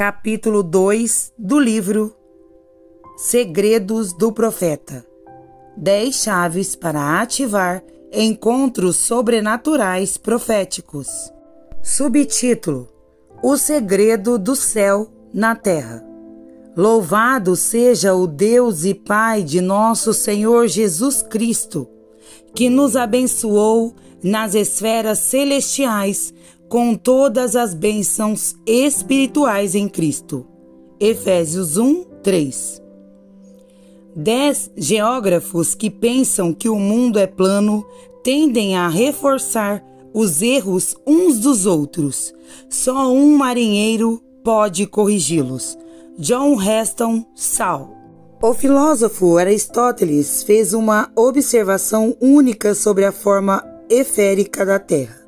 capítulo 2 do livro Segredos do Profeta. 10 chaves para ativar encontros sobrenaturais proféticos. Subtítulo: O segredo do céu na terra. Louvado seja o Deus e Pai de nosso Senhor Jesus Cristo, que nos abençoou nas esferas celestiais com todas as bênçãos espirituais em Cristo. Efésios 1:3. 10 geógrafos que pensam que o mundo é plano tendem a reforçar os erros uns dos outros. Só um marinheiro pode corrigi-los. John Heston Saul. O filósofo Aristóteles fez uma observação única sobre a forma esférica da Terra.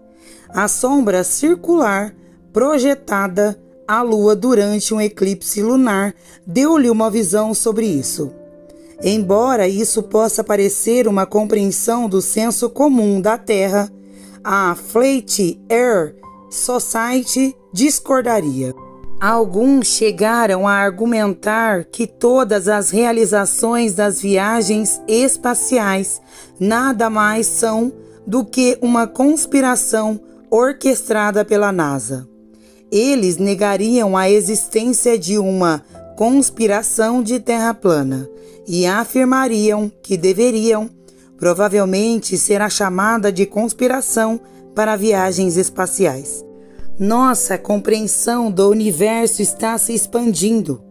A sombra circular projetada à Lua durante um eclipse lunar deu-lhe uma visão sobre isso. Embora isso possa parecer uma compreensão do senso comum da Terra, a Flat Earth Society discordaria. Alguns chegaram a argumentar que todas as realizações das viagens espaciais nada mais são do que uma conspiração orquestrada pela NASA. Eles negariam a existência de uma conspiração de terra plana e afirmariam que deveriam, provavelmente, ser a chamada de conspiração para viagens espaciais. Nossa compreensão do universo está se expandindo.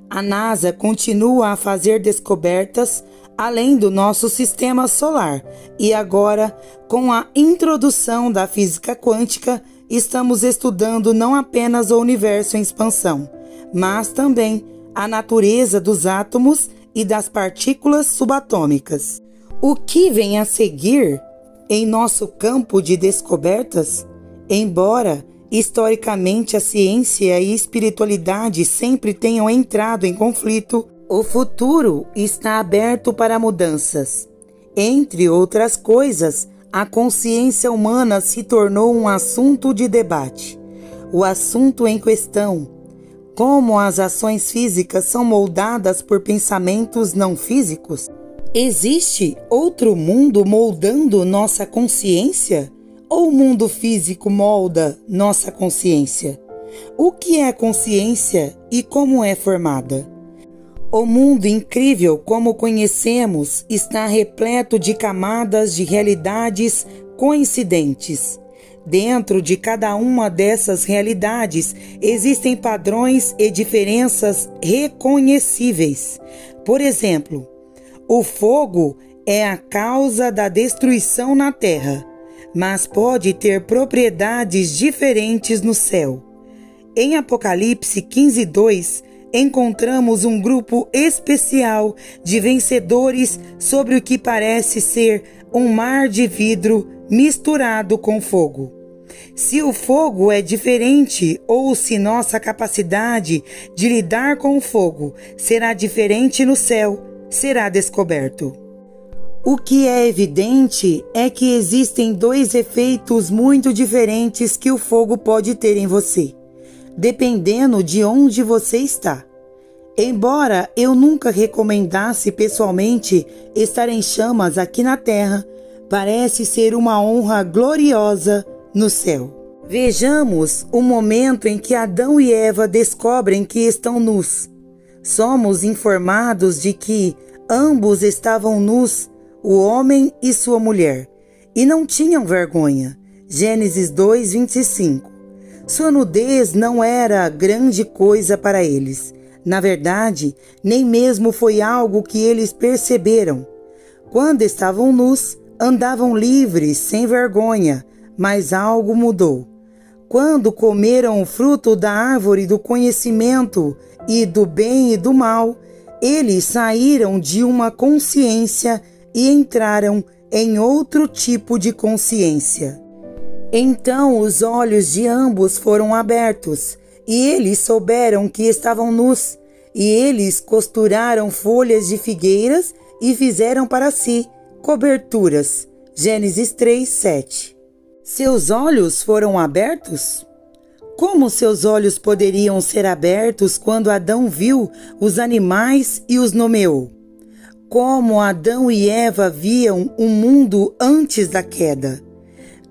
A NASA continua a fazer descobertas além do nosso sistema solar e agora, com a introdução da física quântica, estamos estudando não apenas o universo em expansão, mas também a natureza dos átomos e das partículas subatômicas. O que vem a seguir em nosso campo de descobertas? Embora historicamente a ciência e a espiritualidade sempre tenham entrado em conflito, o futuro está aberto para mudanças. Entre outras coisas, a consciência humana se tornou um assunto de debate. O assunto em questão: como as ações físicas são moldadas por pensamentos não físicos? Existe outro mundo moldando nossa consciência? Ou o mundo físico molda nossa consciência? O que é consciência e como é formada? O mundo incrível como conhecemos está repleto de camadas de realidades coincidentes. Dentro de cada uma dessas realidades existem padrões e diferenças reconhecíveis. Por exemplo, o fogo é a causa da destruição na terra, mas pode ter propriedades diferentes no céu. Em Apocalipse 15:2, encontramos um grupo especial de vencedores sobre o que parece ser um mar de vidro misturado com fogo. Se o fogo é diferente ou se nossa capacidade de lidar com o fogo será diferente no céu, será descoberto. O que é evidente é que existem 2 efeitos muito diferentes que o fogo pode ter em você, dependendo de onde você está. Embora eu nunca recomendasse pessoalmente estar em chamas aqui na terra, parece ser uma honra gloriosa no céu. Vejamos o momento em que Adão e Eva descobrem que estão nus. Somos informados de que ambos estavam nus, o homem e sua mulher, e não tinham vergonha. Gênesis 2:25. Sua nudez não era grande coisa para eles. Na verdade, nem mesmo foi algo que eles perceberam. Quando estavam nus, andavam livres, sem vergonha, mas algo mudou. Quando comeram o fruto da árvore do conhecimento e do bem e do mal, eles saíram de uma consciência e entraram em outro tipo de consciência. Então os olhos de ambos foram abertos, e eles souberam que estavam nus, e eles costuraram folhas de figueiras e fizeram para si coberturas. Gênesis 3:7. Seus olhos foram abertos? Como seus olhos poderiam ser abertos quando Adão viu os animais e os nomeou? Como Adão e Eva viam o mundo antes da queda?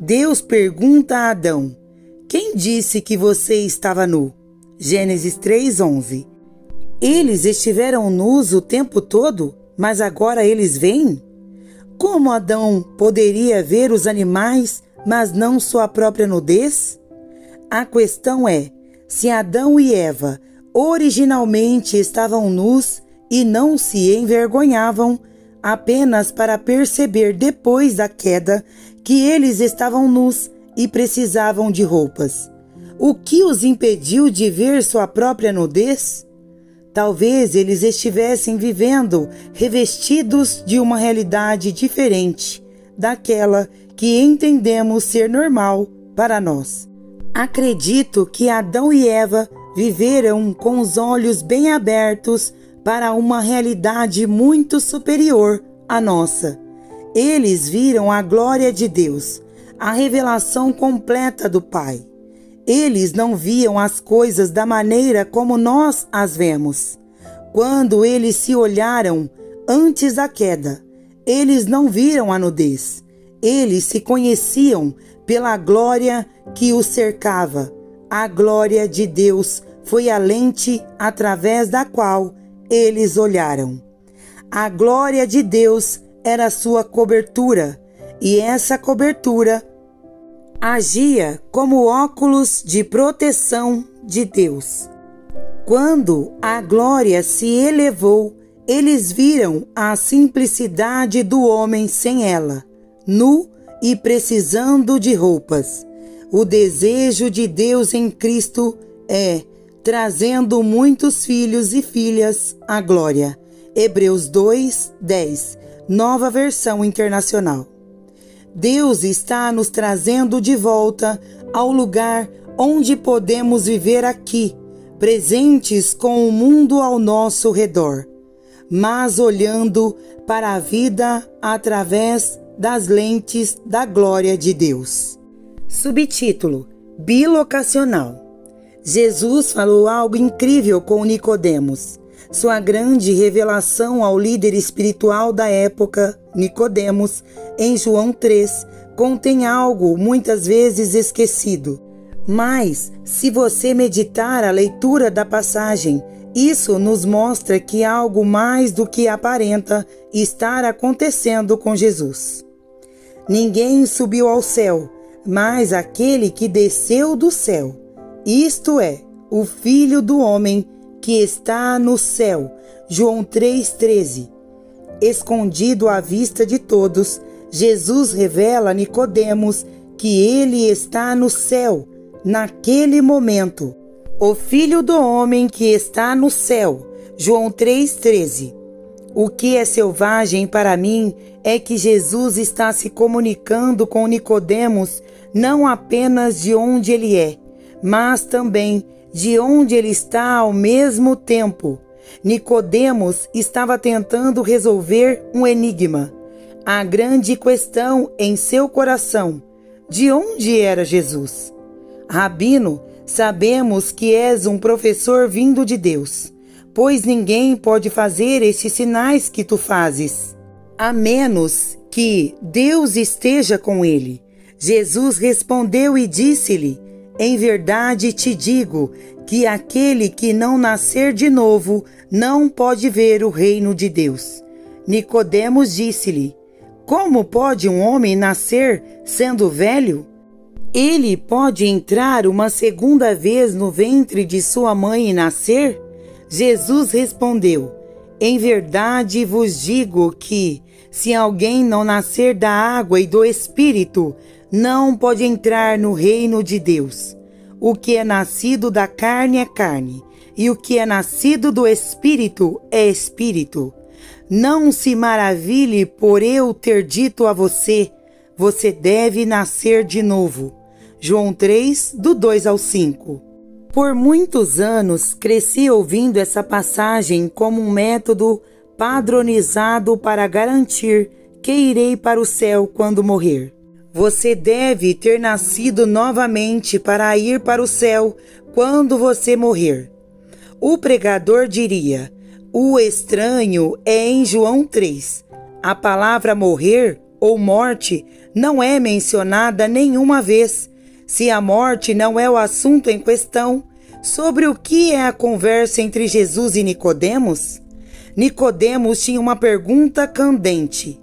Deus pergunta a Adão: quem disse que você estava nu? Gênesis 3:11. Eles estiveram nus o tempo todo, mas agora eles veem? Como Adão poderia ver os animais, mas não sua própria nudez? A questão é, se Adão e Eva originalmente estavam nus e não se envergonhavam, apenas para perceber depois da queda que eles estavam nus e precisavam de roupas. O que os impediu de ver sua própria nudez? Talvez eles estivessem vivendo revestidos de uma realidade diferente daquela que entendemos ser normal para nós. Acredito que Adão e Eva viveram com os olhos bem abertos para uma realidade muito superior à nossa. Eles viram a glória de Deus, a revelação completa do Pai. Eles não viam as coisas da maneira como nós as vemos. Quando eles se olharam antes da queda, eles não viram a nudez. Eles se conheciam pela glória que os cercava. A glória de Deus foi a lente através da qual eles olharam. A glória de Deus era sua cobertura, e essa cobertura agia como óculos de proteção de Deus. Quando a glória se elevou, eles viram a simplicidade do homem sem ela, nu e precisando de roupas. O desejo de Deus em Cristo é trazendo muitos filhos e filhas à glória. Hebreus 2:10, Nova Versão Internacional. Deus está nos trazendo de volta ao lugar onde podemos viver aqui, presentes com o mundo ao nosso redor, mas olhando para a vida através das lentes da glória de Deus. Subtítulo: Bilocacional. Jesus falou algo incrível com Nicodemos. Sua grande revelação ao líder espiritual da época, Nicodemos, em João 3, contém algo muitas vezes esquecido. Mas, se você meditar a leitura da passagem, isso nos mostra que algo mais do que aparenta estar acontecendo com Jesus. Ninguém subiu ao céu, mas aquele que desceu do céu, isto é, o Filho do Homem que está no céu. João 3,13. Escondido à vista de todos, Jesus revela a Nicodemos que ele está no céu, naquele momento. O Filho do Homem que está no céu. João 3,13. O que é selvagem para mim é que Jesus está se comunicando com Nicodemos não apenas de onde ele é, mas também de onde ele está ao mesmo tempo. Nicodemos estava tentando resolver um enigma. A grande questão em seu coração: de onde era Jesus? Rabino, sabemos que és um professor vindo de Deus, pois ninguém pode fazer estes sinais que tu fazes, a menos que Deus esteja com ele. Jesus respondeu e disse-lhe: em verdade te digo que aquele que não nascer de novo não pode ver o reino de Deus. Nicodemos disse-lhe: como pode um homem nascer sendo velho? Ele pode entrar uma segunda vez no ventre de sua mãe e nascer? Jesus respondeu: em verdade vos digo que, se alguém não nascer da água e do Espírito, não pode entrar no reino de Deus. O que é nascido da carne é carne, e o que é nascido do Espírito é Espírito. Não se maravilhe por eu ter dito a você: você deve nascer de novo. João 3, do 2 ao 5. Por muitos anos cresci ouvindo essa passagem como um método padronizado para garantir que irei para o céu quando morrer. Você deve ter nascido novamente para ir para o céu quando você morrer. O pregador diria: o estranho é em João 3. A palavra morrer ou morte não é mencionada nenhuma vez. Se a morte não é o assunto em questão, sobre o que é a conversa entre Jesus e Nicodemos? Nicodemos tinha uma pergunta candente: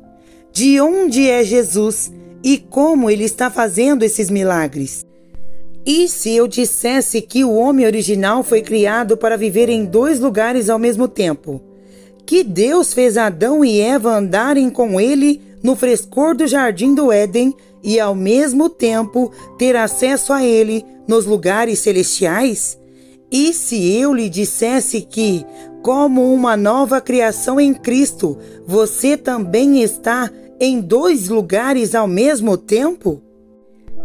de onde é Jesus e como ele está fazendo esses milagres? E se eu dissesse que o homem original foi criado para viver em 2 lugares ao mesmo tempo? Que Deus fez Adão e Eva andarem com ele no frescor do jardim do Éden e ao mesmo tempo ter acesso a ele nos lugares celestiais? E se eu lhe dissesse que, como uma nova criação em Cristo, você também está em 2 lugares ao mesmo tempo?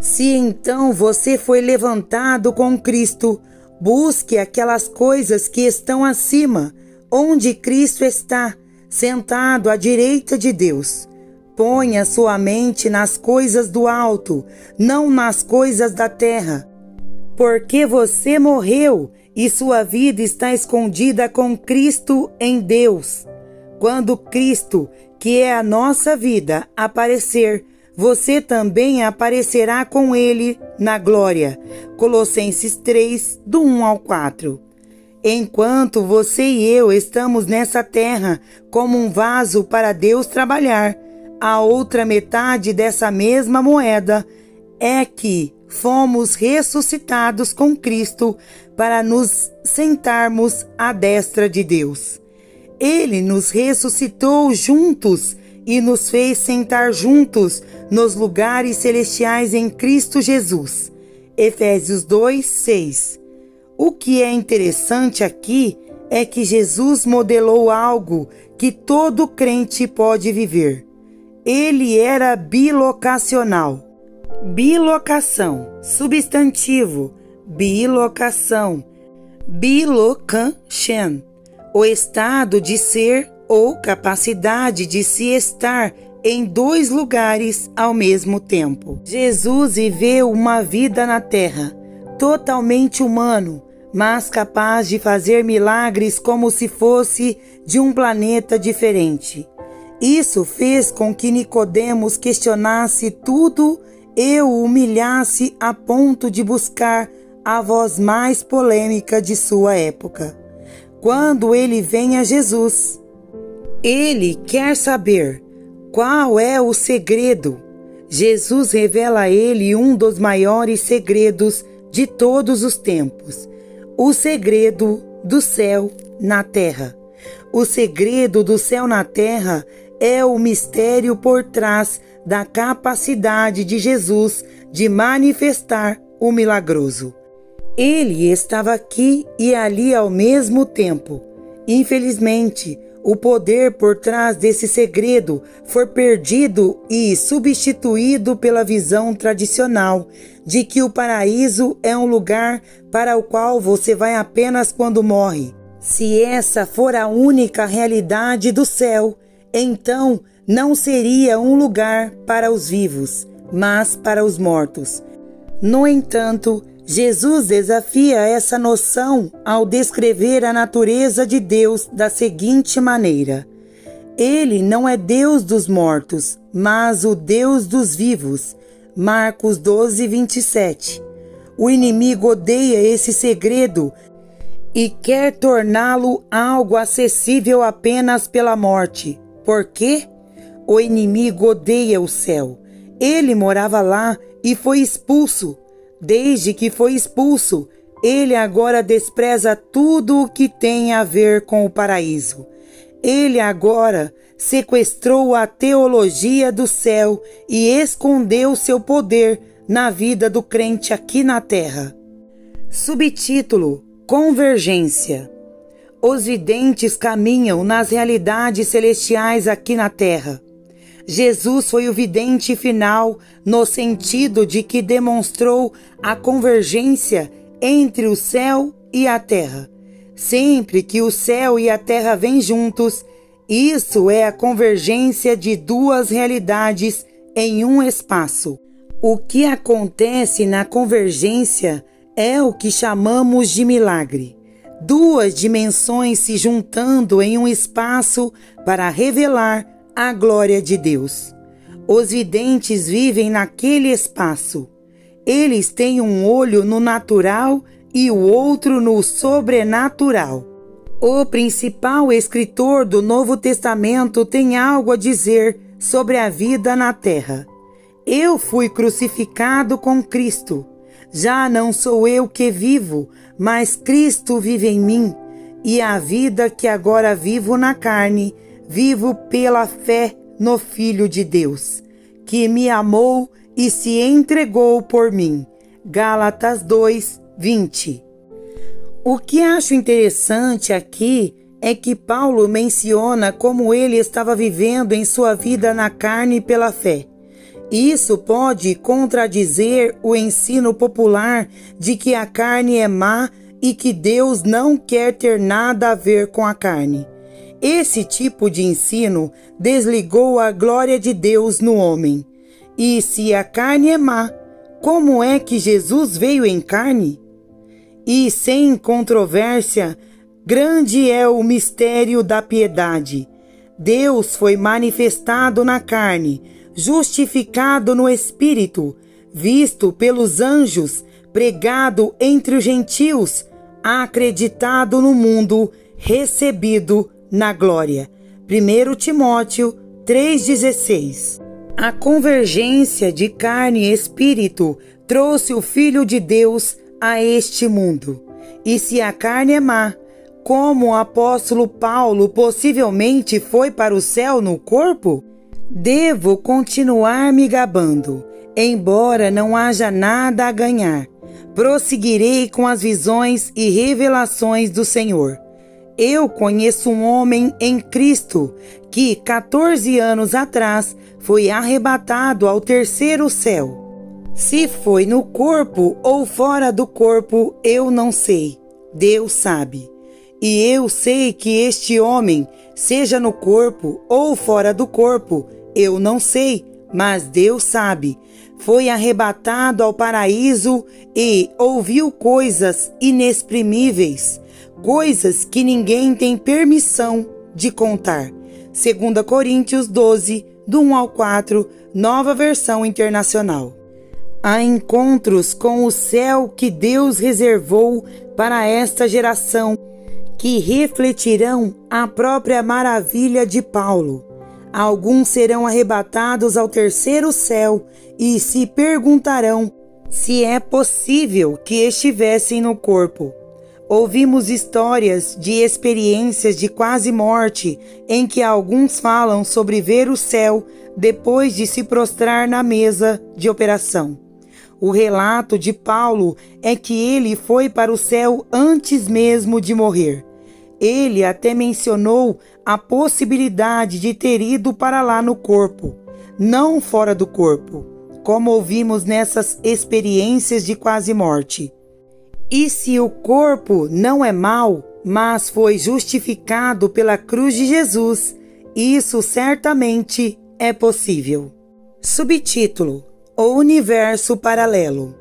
Se então você foi levantado com Cristo, busque aquelas coisas que estão acima, onde Cristo está, sentado à direita de Deus. Ponha sua mente nas coisas do alto, não nas coisas da terra. Porque você morreu e sua vida está escondida com Cristo em Deus. Quando Cristo, que é a nossa vida, aparecer, você também aparecerá com ele na glória. Colossenses 3, do 1 ao 4. Enquanto você e eu estamos nessa terra como um vaso para Deus trabalhar, a outra metade dessa mesma moeda é que fomos ressuscitados com Cristo para nos sentarmos à destra de Deus. Ele nos ressuscitou juntos e nos fez sentar juntos nos lugares celestiais em Cristo Jesus. Efésios 2, 6. O que é interessante aqui é que Jesus modelou algo que todo crente pode viver. Ele era bilocacional. Bilocação, substantivo, bilocação, bilocation, o estado de ser ou capacidade de se estar em 2 lugares ao mesmo tempo. Jesus viveu uma vida na terra, totalmente humano, mas capaz de fazer milagres como se fosse de um planeta diferente. Isso fez com que Nicodemos questionasse tudo e o humilhasse a ponto de buscar a voz mais polêmica de sua época. Quando ele vem a Jesus, ele quer saber qual é o segredo. Jesus revela a ele um dos maiores segredos de todos os tempos: o segredo do céu na terra. O segredo do céu na terra é o mistério por trás da capacidade de Jesus de manifestar o milagroso. Ele estava aqui e ali ao mesmo tempo. Infelizmente, o poder por trás desse segredo foi perdido e substituído pela visão tradicional de que o paraíso é um lugar para o qual você vai apenas quando morre. Se essa for a única realidade do céu, então não seria um lugar para os vivos, mas para os mortos. No entanto, Jesus desafia essa noção ao descrever a natureza de Deus da seguinte maneira: Ele não é Deus dos mortos, mas o Deus dos vivos. Marcos 12, 27. O inimigo odeia esse segredo e quer torná-lo algo acessível apenas pela morte. Por quê? O inimigo odeia o céu. Ele morava lá e foi expulso. Desde que foi expulso, ele agora despreza tudo o que tem a ver com o paraíso. Ele agora sequestrou a teologia do céu e escondeu seu poder na vida do crente aqui na terra. Subtítulo: Convergência. Os videntes caminham nas realidades celestiais aqui na terra. Jesus foi o vidente final no sentido de que demonstrou a convergência entre o céu e a terra. Sempre que o céu e a terra vêm juntos, isso é a convergência de 2 realidades em um espaço. O que acontece na convergência é o que chamamos de milagre. Duas dimensões se juntando em um espaço para revelar a glória de Deus. Os videntes vivem naquele espaço. Eles têm um olho no natural e o outro no sobrenatural. O principal escritor do Novo Testamento tem algo a dizer sobre a vida na terra. Eu fui crucificado com Cristo. Já não sou eu que vivo, mas Cristo vive em mim. E a vida que agora vivo na carne, vivo pela fé no Filho de Deus, que me amou e se entregou por mim. Gálatas 2, 20. O que acho interessante aqui é que Paulo menciona como ele estava vivendo em sua vida na carne pela fé. Isso pode contradizer o ensino popular de que a carne é má e que Deus não quer ter nada a ver com a carne. Esse tipo de ensino desligou a glória de Deus no homem. E se a carne é má, como é que Jesus veio em carne? E sem controvérsia, grande é o mistério da piedade. Deus foi manifestado na carne, justificado no Espírito, visto pelos anjos, pregado entre os gentios, acreditado no mundo, recebido na glória. 1 Timóteo 3,16. A convergência de carne e espírito trouxe o Filho de Deus a este mundo. E se a carne é má, como o apóstolo Paulo possivelmente foi para o céu no corpo? Devo continuar me gabando, embora não haja nada a ganhar. Prosseguirei com as visões e revelações do Senhor. Eu conheço um homem em Cristo que 14 anos atrás foi arrebatado ao terceiro céu. Se foi no corpo ou fora do corpo, eu não sei. Deus sabe. E eu sei que este homem, seja no corpo ou fora do corpo, eu não sei, mas Deus sabe. Foi arrebatado ao paraíso e ouviu coisas inexprimíveis, coisas que ninguém tem permissão de contar. 2 Coríntios 12, do 1 ao 4, Nova Versão Internacional. Há encontros com o céu que Deus reservou para esta geração, que refletirão a própria maravilha de Paulo. Alguns serão arrebatados ao terceiro céu e se perguntarão se é possível que estivessem no corpo. Ouvimos histórias de experiências de quase morte em que alguns falam sobre ver o céu depois de se prostrar na mesa de operação. O relato de Paulo é que ele foi para o céu antes mesmo de morrer. Ele até mencionou a possibilidade de ter ido para lá no corpo, não fora do corpo, como ouvimos nessas experiências de quase morte. E se o corpo não é mau, mas foi justificado pela cruz de Jesus, isso certamente é possível. Subtítulo: O universo paralelo.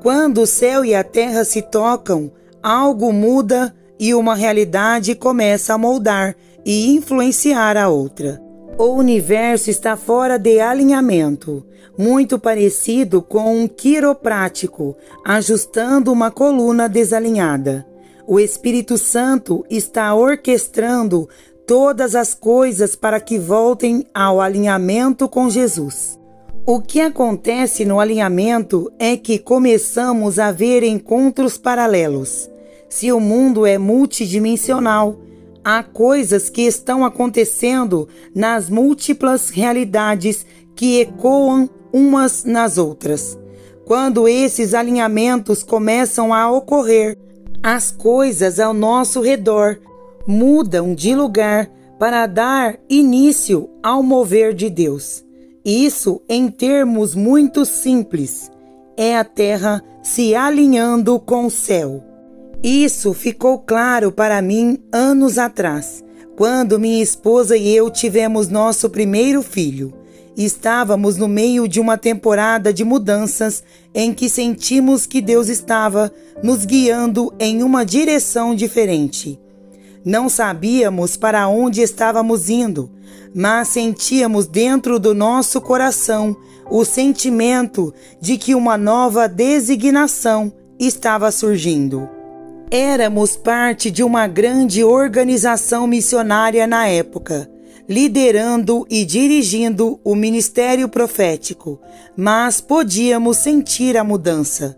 Quando o céu e a terra se tocam, algo muda e uma realidade começa a moldar e influenciar a outra. O universo está fora de alinhamento, muito parecido com um quiroprático, ajustando uma coluna desalinhada. O Espírito Santo está orquestrando todas as coisas para que voltem ao alinhamento com Jesus. O que acontece no alinhamento é que começamos a ver encontros paralelos. Se o mundo é multidimensional, há coisas que estão acontecendo nas múltiplas realidades que ecoam umas nas outras. Quando esses alinhamentos começam a ocorrer, as coisas ao nosso redor mudam de lugar para dar início ao mover de Deus. Isso, em termos muito simples, é a terra se alinhando com o céu. Isso ficou claro para mim anos atrás, quando minha esposa e eu tivemos nosso primeiro filho. Estávamos no meio de uma temporada de mudanças em que sentimos que Deus estava nos guiando em uma direção diferente. Não sabíamos para onde estávamos indo, mas sentíamos dentro do nosso coração o sentimento de que uma nova designação estava surgindo. Éramos parte de uma grande organização missionária na época, liderando e dirigindo o ministério profético, mas podíamos sentir a mudança.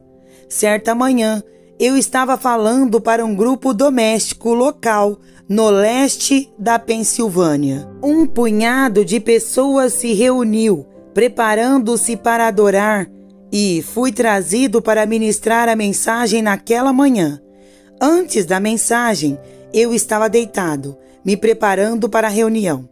Certa manhã, eu estava falando para um grupo doméstico local no leste da Pensilvânia. Um punhado de pessoas se reuniu, preparando-se para adorar, e fui trazido para ministrar a mensagem naquela manhã. Antes da mensagem, eu estava deitado, me preparando para a reunião.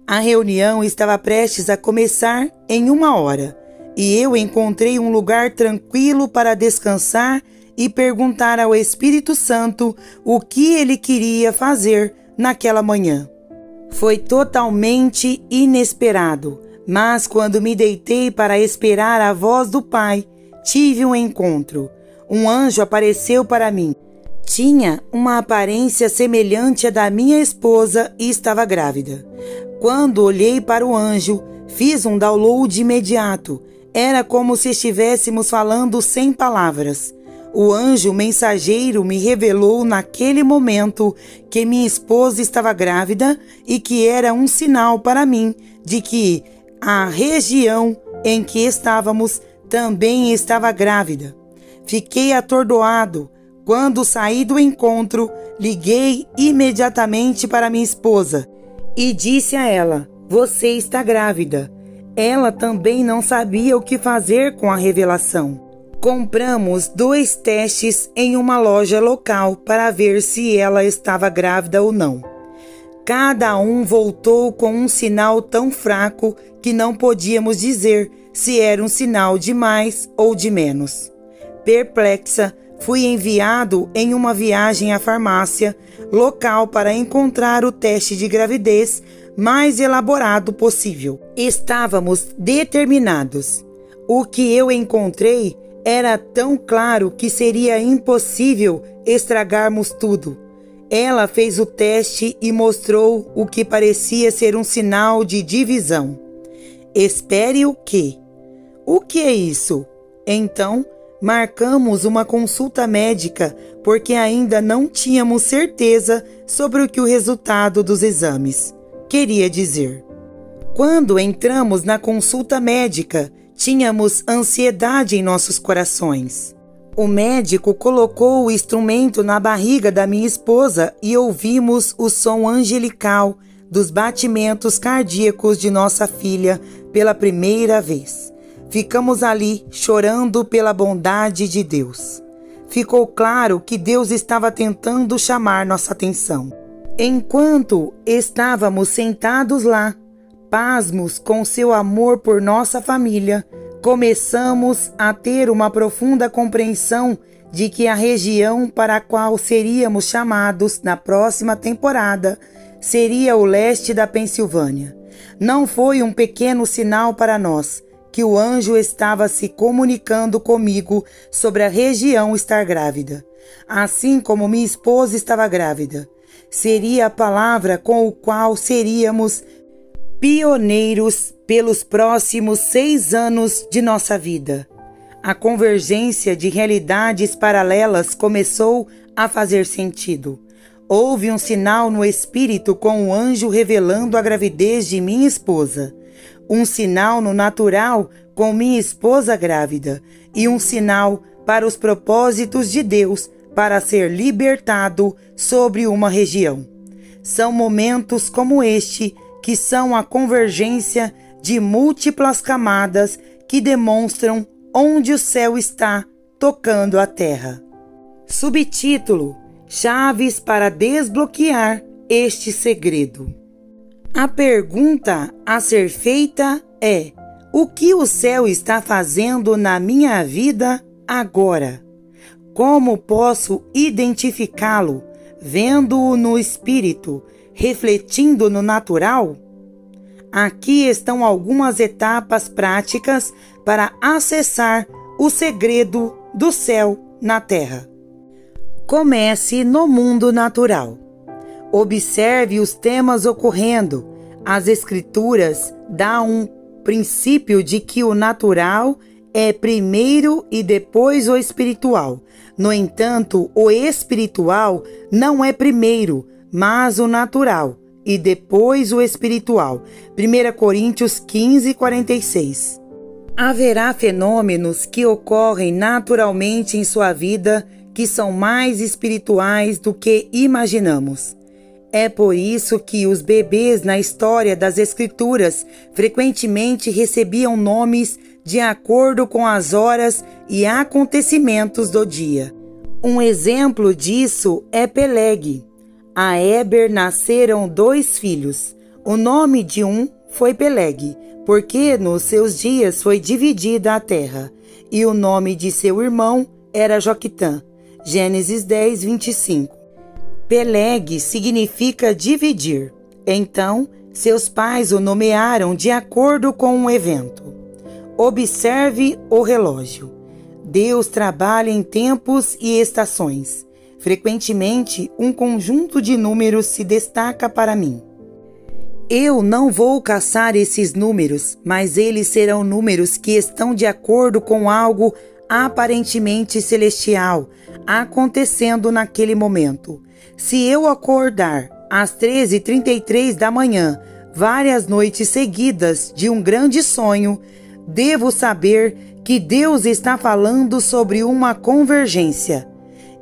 A reunião estava prestes a começar em 1 hora, e eu encontrei um lugar tranquilo para descansar e perguntar ao Espírito Santo o que ele queria fazer naquela manhã. Foi totalmente inesperado, mas quando me deitei para esperar a voz do Pai, tive um encontro. Um anjo apareceu para mim. Tinha uma aparência semelhante à da minha esposa e estava grávida. Quando olhei para o anjo, fiz um download imediato. Era como se estivéssemos falando sem palavras. O anjo mensageiro me revelou naquele momento que minha esposa estava grávida e que era um sinal para mim de que a região em que estávamos também estava grávida. Fiquei atordoado. Quando saí do encontro, liguei imediatamente para minha esposa e disse a ela: "Você está grávida." Ela também não sabia o que fazer com a revelação. Compramos 2 testes em uma loja local para ver se ela estava grávida ou não. Cada um voltou com um sinal tão fraco que não podíamos dizer se era um sinal de mais ou de menos. Perplexa, fui enviado em uma viagem à farmácia local para encontrar o teste de gravidez mais elaborado possível. Estávamos determinados. O que eu encontrei era tão claro que seria impossível estragarmos tudo. Ela fez o teste e mostrou o que parecia ser um sinal de divisão. Espere o quê? O que é isso? Então, marcamos uma consulta médica porque ainda não tínhamos certeza sobre o que o resultado dos exames queria dizer. Quando entramos na consulta médica, tínhamos ansiedade em nossos corações. O médico colocou o instrumento na barriga da minha esposa e ouvimos o som angelical dos batimentos cardíacos de nossa filha pela primeira vez. Ficamos ali chorando pela bondade de Deus. Ficou claro que Deus estava tentando chamar nossa atenção. Enquanto estávamos sentados lá, pasmos com seu amor por nossa família, começamos a ter uma profunda compreensão de que a região para a qual seríamos chamados na próxima temporada seria o leste da Pensilvânia. Não foi um pequeno sinal para nós que o anjo estava se comunicando comigo sobre a região estar grávida, assim como minha esposa estava grávida. Seria a palavra com a qual seríamos pioneiros pelos próximos 6 anos de nossa vida. A convergência de realidades paralelas começou a fazer sentido. Houve um sinal no espírito com o anjo revelando a gravidez de minha esposa. Um sinal no natural com minha esposa grávida. E um sinal para os propósitos de Deus para ser libertado sobre uma região. São momentos como este que são a convergência de múltiplas camadas que demonstram onde o céu está tocando a terra. Subtítulo: Chaves para desbloquear este segredo. A pergunta a ser feita é: o que o céu está fazendo na minha vida agora? Como posso identificá-lo, vendo-o no espírito, refletindo no natural? Aqui estão algumas etapas práticas para acessar o segredo do céu na terra. Comece no mundo natural. Observe os temas ocorrendo. As Escrituras dão um princípio de que o natural é primeiro e depois o espiritual. No entanto, o espiritual não é primeiro, mas o natural, e depois o espiritual. 1 Coríntios 15, 46. Haverá fenômenos que ocorrem naturalmente em sua vida que são mais espirituais do que imaginamos. É por isso que os bebês na história das Escrituras frequentemente recebiam nomes de acordo com as horas e acontecimentos do dia. Um exemplo disso é Peleg. A Eber nasceram 2 filhos. O nome de um foi Peleg, porque nos seus dias foi dividida a terra, e o nome de seu irmão era Joquitã. Gênesis 10, 25. Peleg significa dividir. Então, seus pais o nomearam de acordo com um evento. Observe o relógio. Deus trabalha em tempos e estações. Frequentemente, um conjunto de números se destaca para mim. Eu não vou caçar esses números, mas eles serão números que estão de acordo com algo aparentemente celestial acontecendo naquele momento. Se eu acordar às 13h33 da manhã, várias noites seguidas de um grande sonho, devo saber que Deus está falando sobre uma convergência.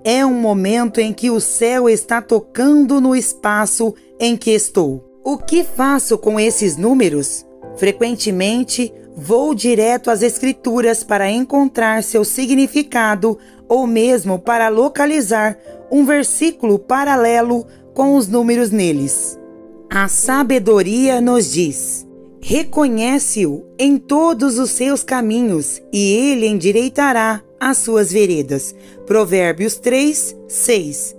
É um momento em que o céu está tocando no espaço em que estou. O que faço com esses números? Frequentemente, vou direto às Escrituras para encontrar seu significado ou mesmo para localizar um versículo paralelo com os números neles. A sabedoria nos diz: reconhece-o em todos os seus caminhos e ele endireitará as suas veredas. Provérbios 3, 6.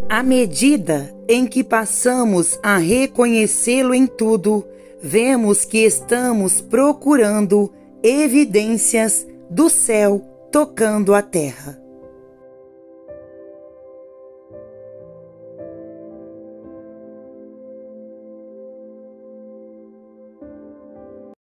À medida em que passamos a reconhecê-lo em tudo, vemos que estamos procurando evidências do céu tocando a terra.